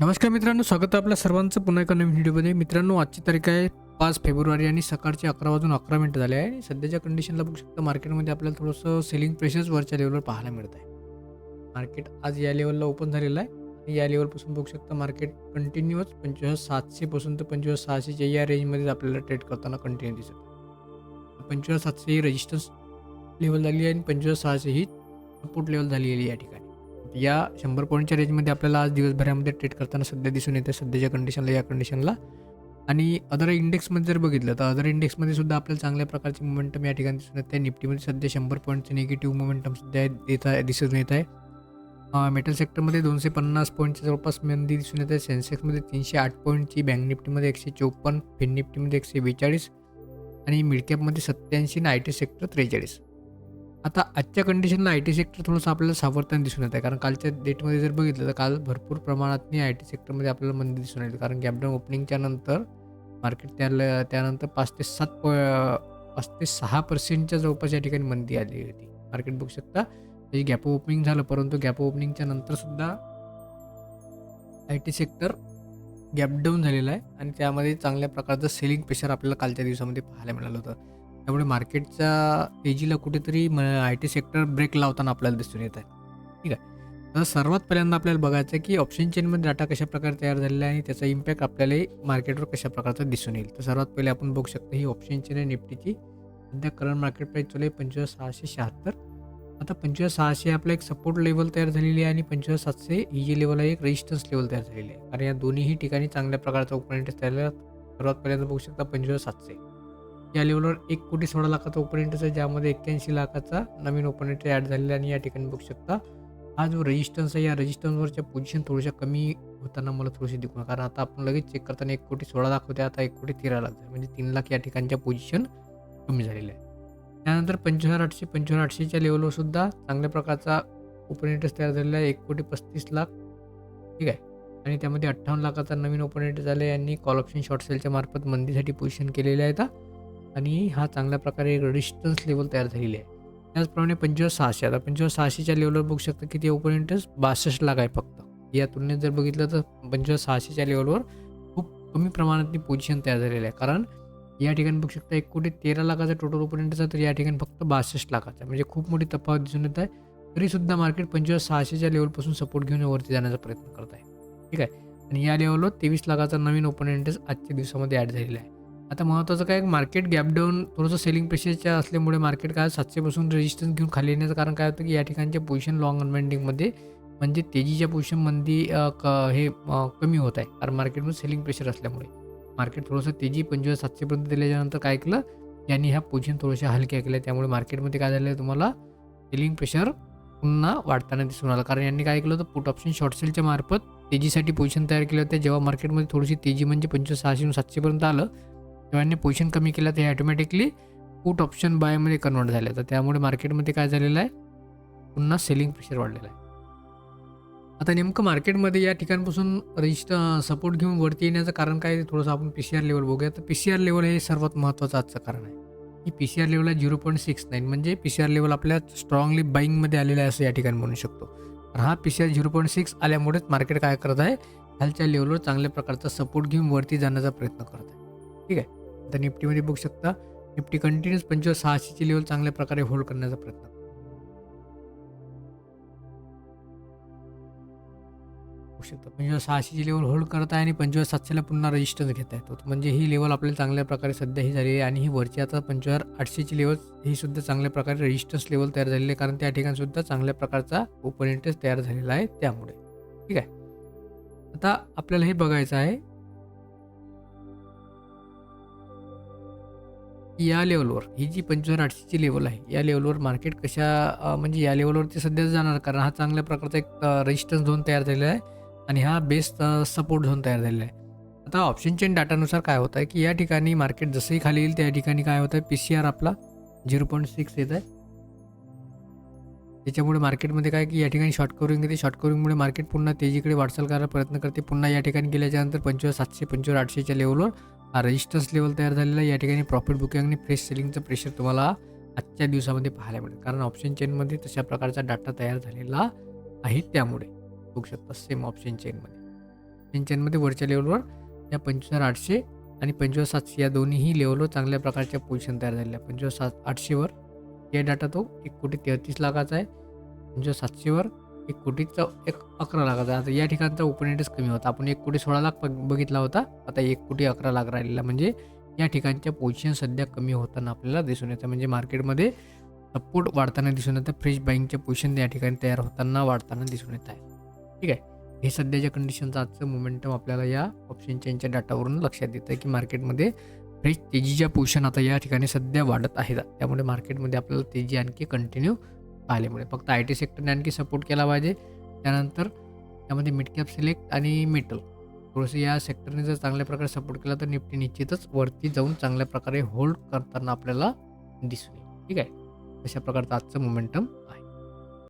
नमस्कार मित्रांनो, स्वागत आहे आपल्या सर्वांचं पुन्हा एका नवीन व्हिडिओमध्ये. मित्रांनो, आजची तारीख आहे 5 फेब्रुवारी आणि सकाळचे 11:11 झाले आहे. आणि सध्याच्या कंडिशनला बघू शकता मार्केटमध्ये आपल्याला थोडंसं सेलिंग प्रेशर्स वरच्या लेवलवर पाहायला मिळत आहे. मार्केट आज या लेवलला ओपन झालेलं आहे आणि या लेवलपासून बघू शकता मार्केट कंटिन्यूअस 25,700 पासून तर 25,600च्या या रेंजमध्ये आपल्याला ट्रेड करताना कंटिन्यू दिसत आहे. 25,700 ही रेजिस्टन्स लेवल झाली आहे आणि 25,600 ही सपोर्ट लेवल झालेली आहे या ठिकाणी. या 100 पॉईंटच्या रेंजमध्ये आपल्याला आज दिवसभरामध्ये ट्रेड करताना सध्या दिसून येते सध्याच्या कंडिशनला, या कंडिशनला. आणि अदर इंडेक्समध्ये जर बघितलं तर अदर इंडेक्समध्ये सुद्धा आपल्याला चांगल्या प्रकारचे मोमेंटम या ठिकाणी दिसून येते. निफ्टीमध्ये सध्या 100 पॉईंटचं निगेटिव्ह मोमेंटम सध्या दिसून येत आहे. मेटल सेक्टरमध्ये 250 पॉईंटच्या जवळपास मंदी दिसून येत आहे. सेन्सेक्समध्ये 308 पॉईंटची, बँक निफ्टीमध्ये 154, फिन निफ्टीमध्ये 142 आणि मिडकॅपमध्ये 87 आणि आय टी सेक्टर 43. आता आजच्या कंडिशनला आय टी सेक्टर थोडंसं आपल्याला सावरताना दिसून येत आहे, कारण कालच्या डेटमध्ये जर बघितलं तर काल भरपूर प्रमाणात आय टी सेक्टरमध्ये आपल्याला मंदी दिसून येते. कारण गॅपडाऊन ओपनिंगच्या नंतर मार्केट त्यानंतर 5 ते 6% जवळपास या ठिकाणी मंदी आली होती. मार्केट बघू शकता हे गॅप ओपनिंग झालं, परंतु गॅप ओपनिंगच्या नंतर सुद्धा आय टी सेक्टर गॅपडाऊन झालेलं आहे आणि त्यामध्ये चांगल्या प्रकारचं सेलिंग प्रेशर आपल्याला कालच्या दिवसामध्ये पाहायला मिळालं होतं. त्यामुळे मार्केटच्या तेजीला कुठेतरी आय टी सेक्टर ब्रेक लावताना आपल्याला दिसून येत आहे. ठीक आहे. तर सर्वात पहिल्यांदा आपल्याला बघायचं आहे की ऑप्शन चेनमध्ये डाटा कशा प्रकारे तयार झालेला आहे आणि त्याचा इम्पॅक्ट आपल्याला मार्केटवर कशा प्रकारचा दिसून येईल. तर सर्वात पहिले आपण बघू शकतो ही ऑप्शन चेन आहे निफ्टीची. सध्या करंट मार्केट प्राईस चालू आहे 25,676. आता 25,600 आपला एक सपोर्ट लेवल तयार झालेली आहे आणि 25,700 ही जी लेवल आहे एक रेजिस्टन्स लेवल तयार झालेली आहे. कारण या दोन्ही ठिकाणी चांगल्या प्रकारचा ओपन तयार. सर्वात पहिल्यांदा बघू शकता 25,700 या लेवलवर 1,16 लाखाचा ओपन इंटरेस्ट आहे, ज्यामध्ये 81 लाखाचा नवीन ओपन इंटरेस्ट ॲड झालेला आहे. आणि या ठिकाणी बघू शकता हा जो रेजिस्टन्स आहे, या रेजिस्टन्सवरच्या पोझिशन थोड्याशा कमी होताना मला थोडीशी दिसून, कारण आता आपण लगेच चेक करताना 1,16 लाख होते, आता 1,13 लाख झाले, म्हणजे 3 लाख या ठिकाणच्या पोझिशन कमी झालेल्या आहे. त्यानंतर 25,800 लेवलवर सुद्धा चांगल्या प्रकारचा ओपन इंटरेस्ट तयार झालेला आहे, 1,35 लाख. ठीक आहे. आणि त्यामध्ये 58 लाखाचा नवीन ओपन इंटरेस्ट झाला आहे. यांनी कॉल ऑप्शन शॉर्ट सेलच्या मार्फत मंदीसाठी पोझिशन केलेले आहेत आणि हा चांगल्या प्रकारे रेजिस्टन्स लेवल तयार झालेली आहे. त्याचप्रमाणे 25,600, आता 25,600च्या लेवलवर बघू शकता किती ओपन इंटरेस्ट 62 लाख आहे फक्त. या तुलनेत जर बघितलं तर 25,600च्या लेवलवर खूप कमी प्रमाणात पोझिशन तयार झालेलं आहे. कारण या ठिकाणी बघू शकता 1,13 लाखाचा टोटल ओपन इंटरेस्ट आहे, तर या ठिकाणी फक्त 62 लाखाचा, म्हणजे खूप मोठी तफावत दिसून येत आहे. तरीसुद्धा मार्केट 25,600च्या लेवलपासून सपोर्ट घेऊन वरती जाण्याचा प्रयत्न करत आहे. ठीक आहे. आणि या लेवलवर 23 लाखाचा नवीन ओपन इंटरेस्ट आजच्या दिवसामध्ये ॲड झालेला आहे. आता महत्त्वाचं काय, मार्केट गॅपडाऊन थोडंसं सेलिंग प्रेशरच्या असल्यामुळे मार्केट काय 700 पासून रेजिस्टन्स घेऊन खाली येण्याचं कारण काय होतं की या ठिकाणच्या पोझिशन लॉंग अनवाइंडिंगमध्ये म्हणजे तेजीच्या पोझिशनमध्ये कमी होत आहे, कारण मार्केटमध्ये सेलिंग प्रेशर असल्यामुळे. मार्केट थोडंसं तेजी 25,700 पर्यंत दिल्याच्यानंतर काय केलं, यांनी ह्या पोझिशन थोड्याशा हलक्या केल्या. त्यामुळे मार्केटमध्ये काय झालं, तुम्हाला सेलिंग प्रेशर पुन्हा वाढताना दिसून आलं. कारण यांनी काय केलं होतं, पुट ऑप्शन शॉर्ट सेलच्या मार्फत तेजीसाठी पोझिशन तयार केल्या होत्या. जेव्हा मार्केटमध्ये थोडीशी तेजी म्हणजे 25,600 700 पर्यंत आलं, तेव्हा यांनी पोझिशन कमी केलं, ते ऑटोमॅटिकली पुट ऑप्शन बायमध्ये कन्वर्ट झाले. तर त्यामुळे मार्केटमध्ये काय झालेलं आहे, पुन्हा सेलिंग प्रेशर वाढलेलं आहे. आता नेमकं मार्केटमध्ये या ठिकाणपासून सपोर्ट घेऊन वरती येण्याचं कारण काय, थोडंसं आपण पी-सी-आर लेवल बघूया. तर पी-सी-आर लेवल हे सर्वात महत्त्वाचं आजचं कारण आहे. ही पी-सी-आर लेवल आहे 0.69, म्हणजे पी-सी-आर लेवल आपल्या स्ट्रॉंगली बाईंगमध्ये आलेलं आहे असं या ठिकाणी म्हणू शकतो. तर हा पी-सी-आर 0.6 आल्यामुळेच मार्केट काय करत आहे, खालच्या लेवलवर चांगल्या प्रकारचा सपोर्ट घेऊन वरती जाण्याचा प्रयत्न करत आहे. ठीक आहे. आता निफ्टीमध्ये बघू शकता, निफ्टी कंटिन्यूस 25,600ची लेवल चांगल्या प्रकारे होल्ड करण्याचा प्रयत्न करतो. होऊ शकतं 25,600ची लेवल होल्ड करत आहे आणि 25,700ला पुन्हा रेजिस्टन्स घेता येतो. म्हणजे ही लेवल आपल्याला चांगल्या प्रकारे सध्या ही झालेली आहे. आणि ही वरची आता 25,800ची लेवल ही सुद्धा चांगल्या प्रकारे रेजिस्टन्स लेवल तयार झालेली आहे, कारण त्या ठिकाणी सुद्धा चांगल्या प्रकारचा ओपन इंटरेस्ट तयार झालेला आहे त्यामुळे. ठीक आहे. आता आपल्याला हे बघायचं आहे या लेवलवर, ही जी 25,800ची लेवल आहे, या लेवलवर मार्केट म्हणजे या लेवलवरती सध्या जाणार, कारण हा चांगल्या प्रकारचा एक रेजिस्टन्स झोन तयार झालेला आहे आणि हा बेस्ट सपोर्ट झोन तयार झालेला आहे. आता ऑप्शन चेन डाटानुसार काय होतं आहे की या ठिकाणी मार्केट जसंही खाली येईल त्या ठिकाणी काय होतं आहे, पी-सी-आर आपला 0.6 येत आहे. त्याच्यामुळे मार्केटमध्ये काय की या ठिकाणी शॉर्ट कवरिंग येते. शॉर्ट कवरिंगमुळे मार्केट पुन्हा तेजीकडे वाटचाल करायला प्रयत्न करते. पुन्हा या ठिकाणी गेल्याच्यानंतर 25,700 25,800च्या लेवलवर हा रेजिस्टन्स लेवल तयार झालेला आहे. या ठिकाणी प्रॉफिट बुकिंग आणि फ्रेश सेलिंगचं प्रेशर तुम्हाला आजच्या दिवसामध्ये पाहायला मिळेल, कारण ऑप्शन चेनमध्ये तशा प्रकारचा डाटा तयार झालेला आहे. त्यामुळे बघू शकता सेम ऑप्शन चेनमध्ये ऑप्शन चेनमध्ये वरच्या लेवलवर या 25,800 आणि 25,700 या दोन्हीही लेवलवर चांगल्या प्रकारच्या पोझिशन तयार झालेल्या. 25,800वर या डाटा तो 1,33 लाखाचा आहे. 25,700वर 1,11 लाखाचा आहे. आता या ठिकाणचा ओपन इंटरेस्ट कमी होता. आपण 1,16 लाख बघितला होता. आता 1,11 लाख राहिलेला. म्हणजे या ठिकाणच्या पोझिशन सध्या कमी होताना आपल्याला दिसून येतं. म्हणजे मार्केटमध्ये सपोर्ट वाढताना दिसून येतं. फ्रेश बाईंगच्या पोझिशन या ठिकाणी तयार होताना वाढताना दिसून येत आहे. ठीक आहे. हे सध्याच्या कंडिशनचं आजचं मोमेंटम आपल्याला या ऑप्शन चेनच्या डाटावरून लक्षात येतं की मार्केटमध्ये फ्रेश तेजीच्या पोझिशन आता या ठिकाणी सध्या वाढत आहेत. त्यामुळे मार्केटमध्ये आपल्याला तेजी आणखी कंटिन्यू पाहायला मिळेल. फक्त IT सेक्टरने आणखी सपोर्ट केला पाहिजे. त्यानंतर त्यामध्ये मिड कॅप सिलेक्ट आणि मेटल थोडंसं या सेक्टरने जर चांगल्या प्रकारे सपोर्ट केला तर निफ्टी निश्चितच वरती जाऊन चांगल्या प्रकारे होल्ड करताना आपल्याला दिसून येईल. ठीक आहे. अशा प्रकारचं आजचं मोमेंटम आहे.